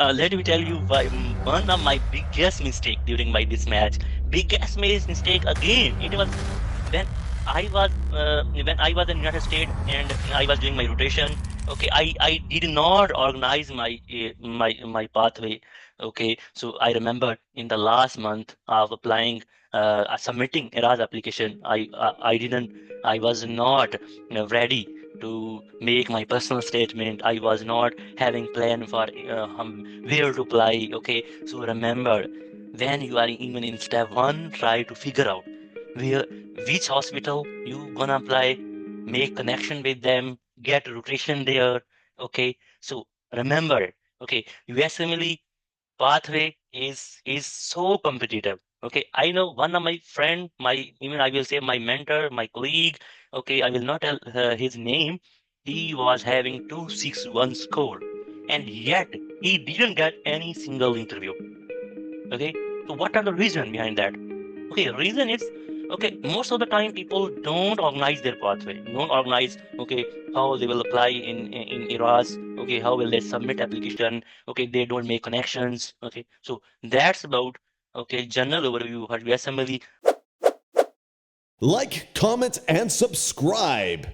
Let me tell you why one of my biggest mistake during my this match. Biggest mistake again. It was when I was in United States and I was doing my rotation. Okay, I did not organize my pathway. Okay, so I remember in the last month of applying, submitting ERAS application, I didn't, I was not ready to make my personal statement. I was not having plan for where to apply. Okay, so remember, when you are even in step one, try to figure out where, which hospital you gonna apply, make connection with them, get rotation there. Okay, so remember, okay, USMLE pathway is so competitive. Okay, I know one of my friend, my, even I will say my mentor, my colleague. Okay, I will not tell his name. He was having 261 score, and yet he didn't get any single interview. Okay, so what are the reason behind that? Okay, reason is, okay, most of the time people don't organize their pathway, don't organize, okay, how they will apply in ERAS, okay, how will they submit application, okay, they don't make connections. Okay, so that's about, okay, general overview for USMLE. Like, comment, and subscribe.